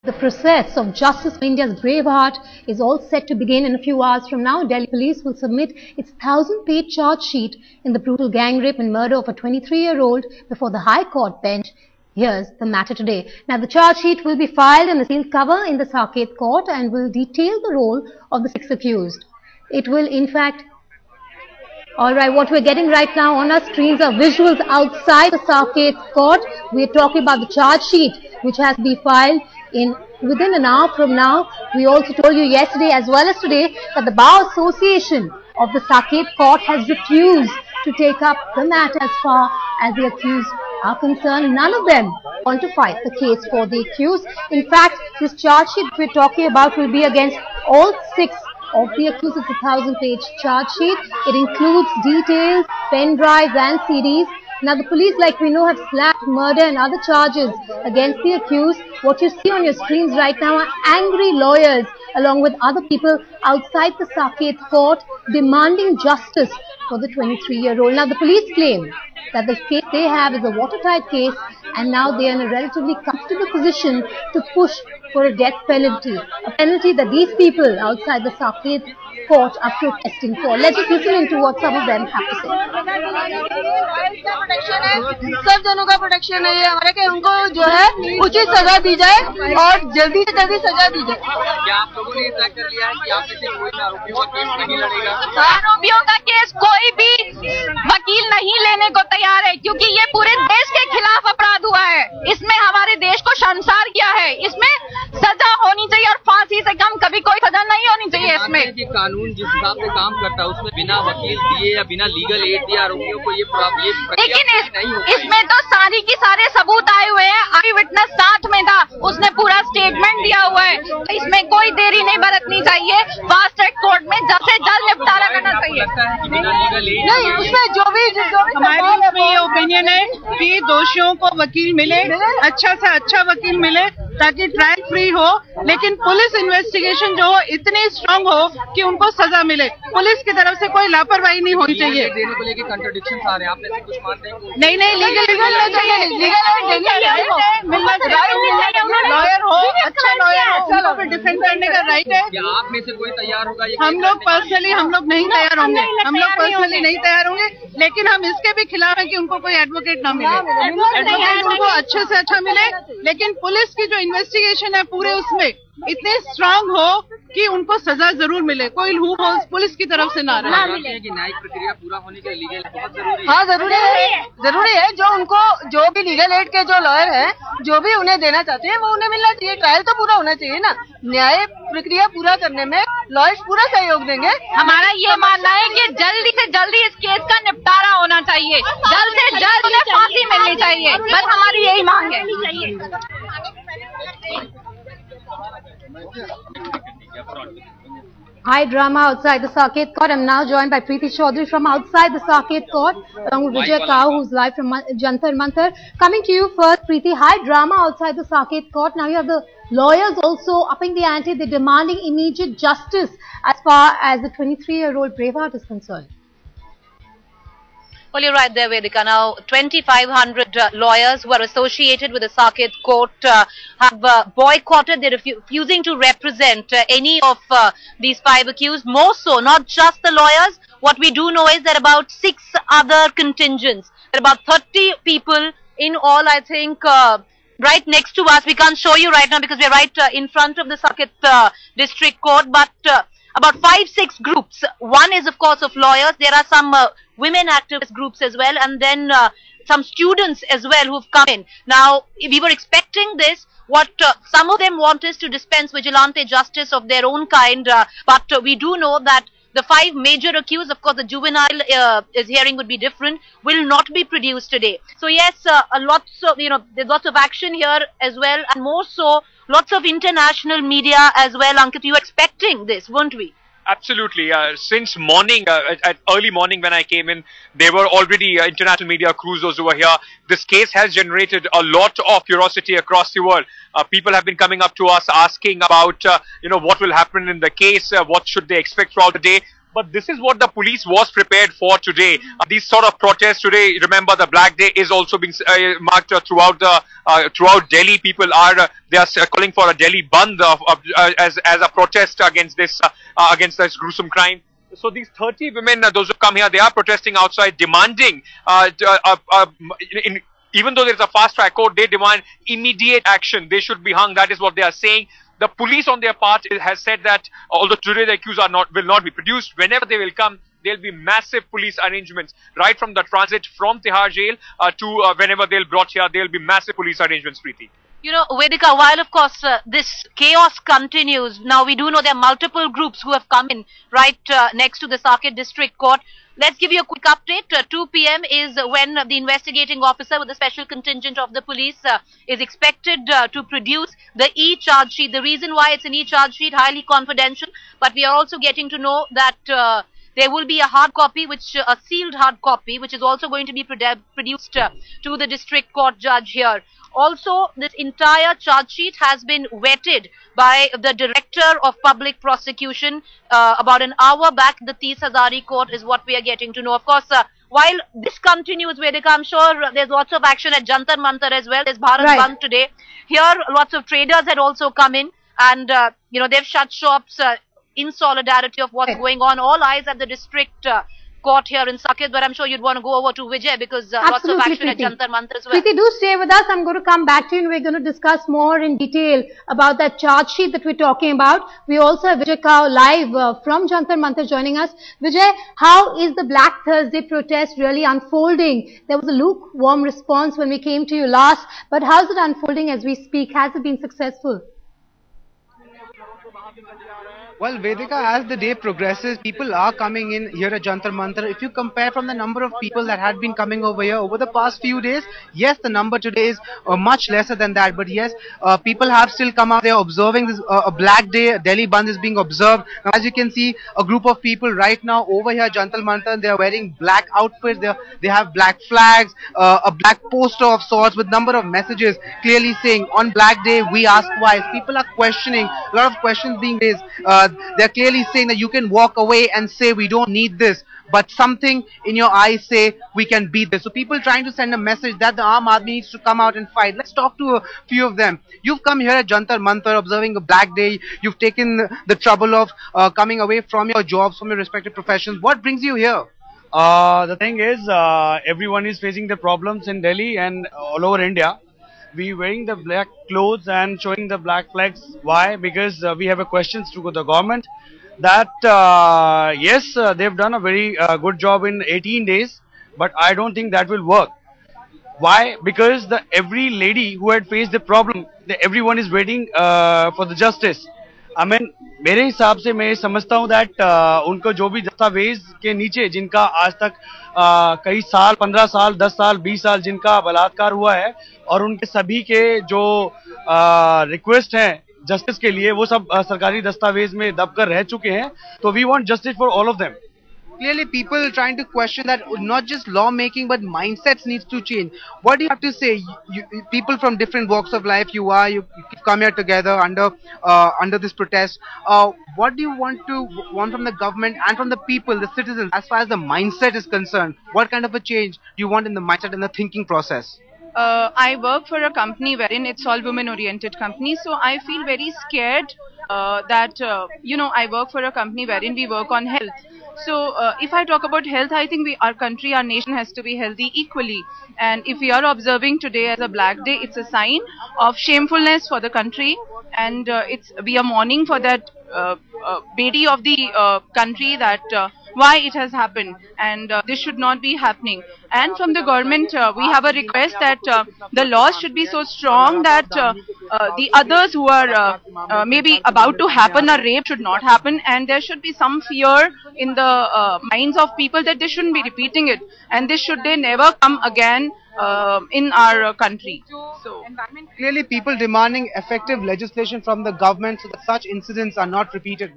The process of justice for India's braveheart is all set to begin in a few hours from now. Delhi police will submit its 1,000-page charge sheet in the brutal gang rape and murder of a 23-year-old before the High Court bench. Here's the matter today. Now, the charge sheet will be filed in a sealed cover in the Saket Court and will detail the role of the 6 accused. It will, in fact, alright, what we're getting right now on our screens are visuals outside the Saket Court. We're talking about the charge sheet, which has to be filed within an hour from now. We also told you yesterday as well as today that the Bar Association of the Saket Court has refused to take up the matter as far as the accused are concerned. None of them want to fight the case for the accused. In fact, this charge sheet we're talking about will be against all 6 of the accused. It's a 1,000-page charge sheet. It includes details, pen drives and CDs. Now, the police, like we know, have slapped murder and other charges against the accused. What you see on your screens right now are angry lawyers along with other people outside the Saket Court demanding justice for the 23-year-old. Now, the police claim that the case they have is a watertight case and now they are in a relatively comfortable position to push for a death penalty. A penalty that these people outside the Saket Court are protesting for. Let's just listen into what some of them have to say. सब जनों का protection है हमारे के उनको जो है उचित सजा दी जाए और जल्दी से जल्दी सजा दी जाए। क्या आप लोगों ने तय कर लिया है कि आप में से कोई आरोपियों का केस नहीं लड़ेगा? आरोपियों का केस कोई भी वकील नहीं लेने को तैयार है क्योंकि ये पूरे देश के खिलाफ अपराध हुआ है। इसमें हमारे देश को शर्मसार किया है। इसमें सजा होनी चाहिए और फांसी से कम कभी कोई सजा नहीं होनी चाहिए। इसमें कानून जिस हिसाब से काम करता है उसमें बिना वकील दिए या बिना लीगल एड दिए आरोपियों को ये लेकिन इसमें तो सारी की सारे सबूत आए हुए हैं। आई विटनेस साथ में था, उसने पूरा स्टेटमेंट दिया हुआ है। तो इसमें कोई देरी नहीं बरतनी चाहिए। फास्ट ट्रैक कोर्ट में जल्द से जल्द निपटारा करना चाहिए। नहीं, उसमें जो भी हमारी इसमें ये ओपिनियन है कि दोषियों को वकील मिले, अच्छा से अच्छा वकील मिले ताकि ट्रायल फ्री हो, लेकिन पुलिस इन्वेस्टिगेशन जो हो इतनी स्ट्रांग हो कि उनको सजा मिले। पुलिस की तरफ से कोई लापरवाही नहीं होनी चाहिए। देने को लेकर कंट्रडिक्शन आ रहे हैं, आप ऐसे कुछ मानते हैं? नहीं, लीगल मिलना चाहिए। लॉयर हो, अच्छा लॉयर हो, उनको भी डिफेंड करने का राइट है। क्या आप में से कोई तैयार होगा? हम लोग पर्सनली नहीं तैयार होंगे। हम लोग पर्सनली नहीं तैयार होंगे, लेकिन हम इसके भी खिलाफ हैं कि उनको कोई एडवोकेट ना मिले। एडवोकेट उनको अच्छे से अच्छा मिले, लेकिन पुलिस की जो इन्वेस्टिगेशन है पूरे उसमें इतने स्ट्रांग हो कि उनको सजा जरूर मिले, कोई लूप होल्स पुलिस की तरफ से ना रहे। कि न्यायिक प्रक्रिया पूरा होने के लिए बहुत जरूरी है। हाँ, जरूरी है। जो भी लीगल एड के जो लॉयर हैं, जो भी उन्हें देना चाहते हैं वो उन्हें मिलना चाहिए। ट्रायल तो पूरा होना चाहिए ना। न्याय प्रक्रिया पूरा करने में लॉयर्स पूरा सहयोग देंगे। हमारा ये मानना है कि जल्दी से जल्दी इस केस का निपटारा होना चाहिए। जल्द से जल्द उन्हें फांसी मिलनी चाहिए। बस हमारी यही मांग है। High drama outside the Saket Court. I'm now joined by Preeti Chaudhary from outside the Saket Court, along with Vijay Kao, who's live from Jantar Mantar. Coming to you first, Preeti, high drama outside the Saket Court. Now you have the lawyers also upping the ante. They're demanding immediate justice as far as the 23-year-old braveheart is concerned. Well, you're right there, Vedika. Now, 2,500 lawyers who are associated with the Saket Court have boycotted. They're refusing to represent any of these 5 accused. More so, not just the lawyers. What we do know is that about 6 other contingents, there are about 30 people in all, I think, right next to us. We can't show you right now because we're right in front of the Saket District Court, but about 5-6 groups. One is, of course, of lawyers. There are some women activist groups as well, and then some students as well who've come in. Now, we were expecting this. What some of them want is to dispense vigilante justice of their own kind, but we do know that the 5 major accused, of course, the juvenile hearing would be different, will not be produced today. So yes, there's lots of action here as well, and more so, lots of international media as well. Ankit, you were expecting this, weren't we? Absolutely. Since morning, at early morning when I came in, there were already international media cruisers over here. This case has generated a lot of curiosity across the world. People have been coming up to us asking about, what will happen in the case, what should they expect throughout the day. But this is what the police was prepared for today. These sort of protests today, remember the Black Day is also being marked throughout Delhi. People are they are calling for a Delhi Bandh as a protest against this gruesome crime. So these 30 women, those who come here, they are protesting outside, demanding even though there is a fast track court, they demand immediate action. They should be hung. That is what they are saying. The police on their part has said that although today the accused will not be produced, whenever they will come, there will be massive police arrangements. Right from the transit from Tihar jail to whenever they will be brought here, there will be massive police arrangements, Preeti. You know, Vedika, while of course this chaos continues, now we do know there are multiple groups who have come in right next to the Saket District Court. Let's give you a quick update. 2 p.m. is when the investigating officer with the special contingent of the police is expected to produce the e-charge sheet. The reason why it's an e-charge sheet, highly confidential, but we are also getting to know that there will be a hard copy, a sealed hard copy, which is also going to be produced to the district court judge here. Also, this entire charge sheet has been vetted by the Director of Public Prosecution about an hour back. The 30 Hazari court is what we are getting to know. Of course, while this continues, Vedika, I'm sure there's lots of action at Jantar Mantar as well. There's Bharat Bandh today. Here, lots of traders had also come in and, you know, they've shut shops in solidarity of what's going on. All eyes at the district court here in Saket, but I'm sure you'd want to go over to Vijay because lots of action at Jantar Mantar as well. Preeti, do stay with us. I'm going to come back to you and we're going to discuss more in detail about that charge sheet that we're talking about. We also have Vijay Kao live from Jantar Mantar joining us. Vijay, how is the Black Thursday protest really unfolding? There was a lukewarm response when we came to you last, but how's it unfolding as we speak? Has it been successful? Well, Vedika, as the day progresses, people are coming in here at Jantar Mantar. If you compare from the number of people that had been coming over here over the past few days, yes, the number today is much lesser than that. But yes, people have still come out there observing this. A Black Day, Delhi Bandh is being observed. Now, as you can see, a group of people right now over here at Jantar Mantar, they are wearing black outfits. They have black flags, a black poster of sorts with number of messages clearly saying, on Black Day, we ask twice. People are questioning, a lot of questions being raised. They're clearly saying that you can walk away and say we don't need this, but something in your eyes say we can beat this. So people trying to send a message that the Aam Aadmi needs to come out and fight. Let's talk to a few of them. You've come here at Jantar Mantar observing a Black Day. You've taken the trouble of coming away from your jobs, from your respective professions. What brings you here? The thing is, everyone is facing the problems in Delhi and all over India. We wearing the black clothes and showing the black flags. Why? Because we have a questions to the government that yes, they've done a very good job in 18 days, but I don't think that will work. Why? Because every lady who had faced the problem, everyone is waiting for the justice. I mean, मेरे हिसाब से मैं समझता हूँ that उनको जो भी दस्तावेज के नीचे जिनका आज तक कई साल, 15 साल, 10 साल, 20 साल जिनका बलात्कार हुआ है और उनके सभी के जो रिक्वेस्ट हैं जस्टिस के लिए वो सब सरकारी दस्तावेज में दबकर रह चुके हैं. तो we want justice for all of them. Clearly, people trying to question that not just lawmaking, but mindsets needs to change. What do you have to say? People from different walks of life, you come here together under this protest. What do you want from the government and from the people, the citizens, as far as the mindset is concerned? What kind of a change do you want in the mindset and the thinking process? I work for a company wherein it's all women-oriented company, so I feel very scared that you know, I work for a company wherein we work on health. So if I talk about health, I think our country, our nation has to be healthy equally. And if we are observing today as a Black Day, it's a sign of shamefulness for the country, and we are mourning for that bedi of the country, that why it has happened, and this should not be happening. And from the government, we have a request that the laws should be so strong that the others who are maybe about to happen a rape should not happen, and there should be some fear in the minds of people that they shouldn't be repeating it, and this should they never come again in our country. So clearly people demanding effective legislation from the government so that such incidents are not repeated.